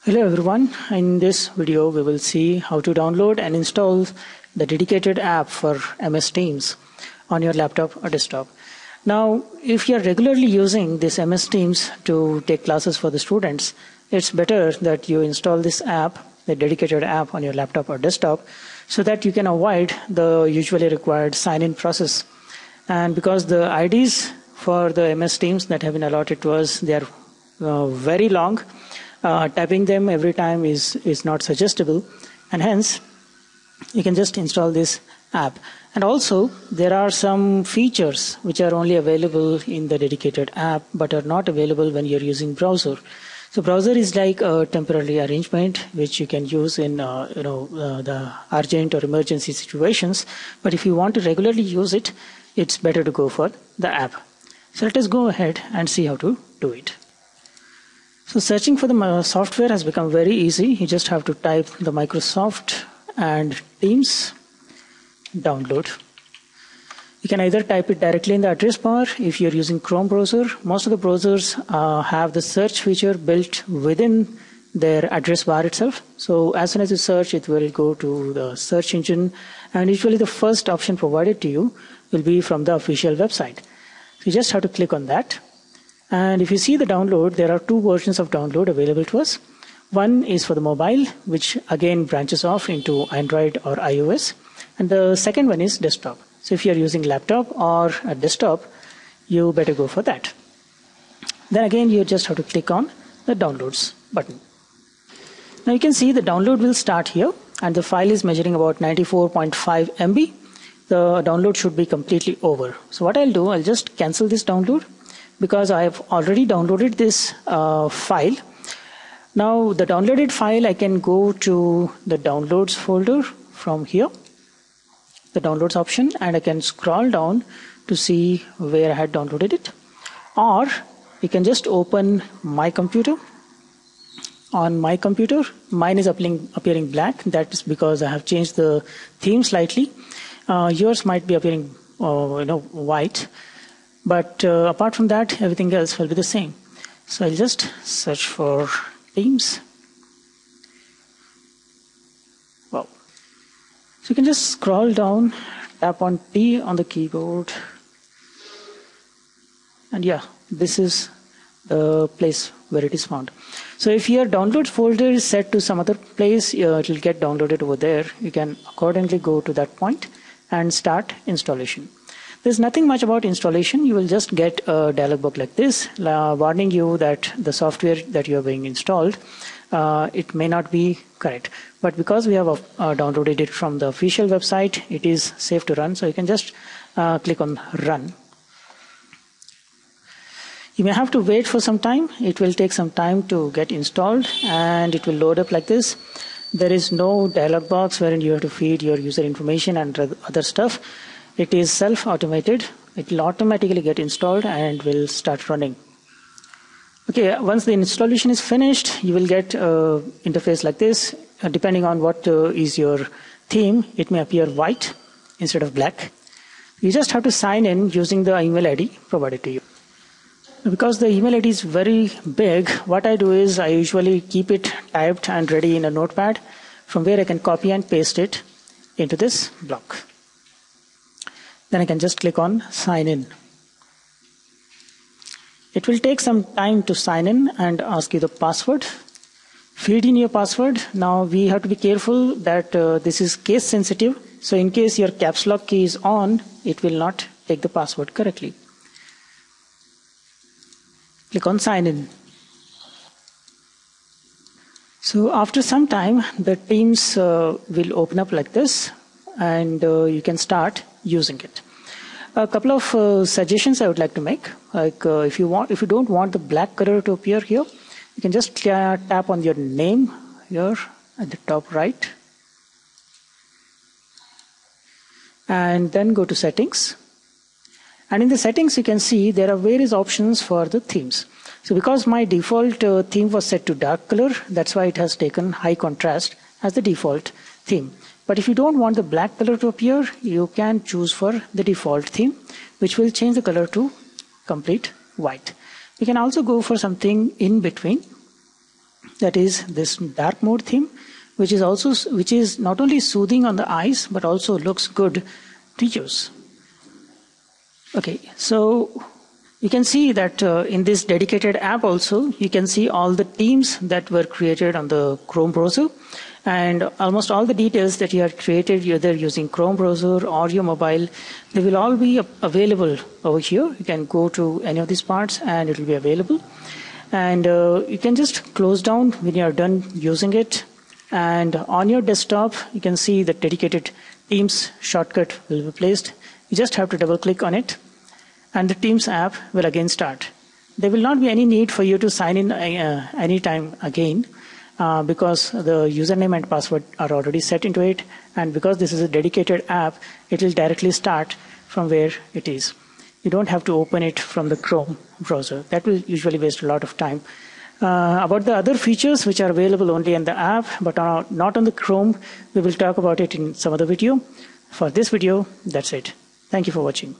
Hello everyone, in this video we will see how to download and install the dedicated app for MS Teams on your laptop or desktop. Now, if you are regularly using this MS Teams to take classes for the students, it's better that you install this app, the dedicated app on your laptop or desktop, so that you can avoid the usually required sign-in process. And because the IDs for the MS Teams that have been allotted to us, they are very long. Typing them every time is not suggestible, and hence you can just install this app. And also there are some features which are only available in the dedicated app but are not available when you're using browser. So browser is like a temporary arrangement which you can use in the urgent or emergency situations, but if you want to regularly use it, it's better to go for the app. So let us go ahead and see how to do it. So searching for the software has become very easy. You just have to type the Microsoft and Teams download. You can either type it directly in the address bar if you're using Chrome browser. Most of the browsers have the search feature built within their address bar itself. So as soon as you search, it will go to the search engine, and usually the first option provided to you will be from the official website. So you just have to click on that. And if you see the download, there are two versions of download available to us. One is for the mobile, which again branches off into Android or iOS. And the second one is desktop. So if you're using laptop or a desktop, you better go for that. Then again, you just have to click on the downloads button. Now you can see the download will start here, and the file is measuring about 94.5 MB. The download should be completely over. So what I'll do, I'll just cancel this download, because I have already downloaded this file. Now the downloaded file, I can go to the downloads folder from here, the downloads option, and I can scroll down to see where I had downloaded it. Or you can just open my computer. On my computer, mine is appearing black. That is because I have changed the theme slightly. Yours might be appearing white. But apart from that, everything else will be the same. So I'll just search for Teams. Wow. So you can just scroll down, tap on T on the keyboard. And yeah, this is the place where it is found. So if your downloads folder is set to some other place, it will get downloaded over there. You can accordingly go to that point and start installation. There's nothing much about installation. You will just get a dialog box like this, warning you that the software that you are being installed, it may not be correct. But because we have downloaded it from the official website, it is safe to run. So you can just click on Run. You may have to wait for some time. It will take some time to get installed, and it will load up like this. There is no dialog box wherein you have to feed your user information and other stuff. It is self-automated. It will automatically get installed and will start running. Okay, once the installation is finished, you will get an interface like this. Depending on what is your theme, it may appear white instead of black. You just have to sign in using the email ID provided to you. Because the email ID is very big, what I do is I usually keep it typed and ready in a notepad, from where I can copy and paste it into this block. Then I can just click on Sign In. It will take some time to sign in and ask you the password. Feed in your password. Now we have to be careful that this is case sensitive. So in case your caps lock key is on, it will not take the password correctly. Click on Sign In. So after some time, the Teams will open up like this, and you can start using it. A couple of suggestions I would like to make. Like if you don't want the black color to appear here, you can just tap on your name here at the top right, and then go to Settings. And in the settings, you can see there are various options for the themes. So because my default theme was set to dark color, that's why it has taken high contrast as the default theme. But if you don't want the black color to appear, you can choose for the default theme, which will change the color to complete white. You can also go for something in between. that is this dark mode theme, which is not only soothing on the eyes but also looks good to use. Okay, so you can see that in this dedicated app also, you can see all the themes that were created on the Chrome browser, and almost all the details that you have created either using Chrome browser or your mobile, they will all be available over here. You can go to any of these parts and it will be available. And you can just close down when you are done using it. And on your desktop, you can see the dedicated Themes shortcut will be placed. You just have to double click on it, and the Teams app will again start. There will not be any need for you to sign in anytime again because the username and password are already set into it, and because this is a dedicated app, it will directly start from where it is. You don't have to open it from the Chrome browser. That will usually waste a lot of time. About the other features which are available only in the app but are not on the Chrome, we will talk about it in some other video. For this video, that's it. Thank you for watching.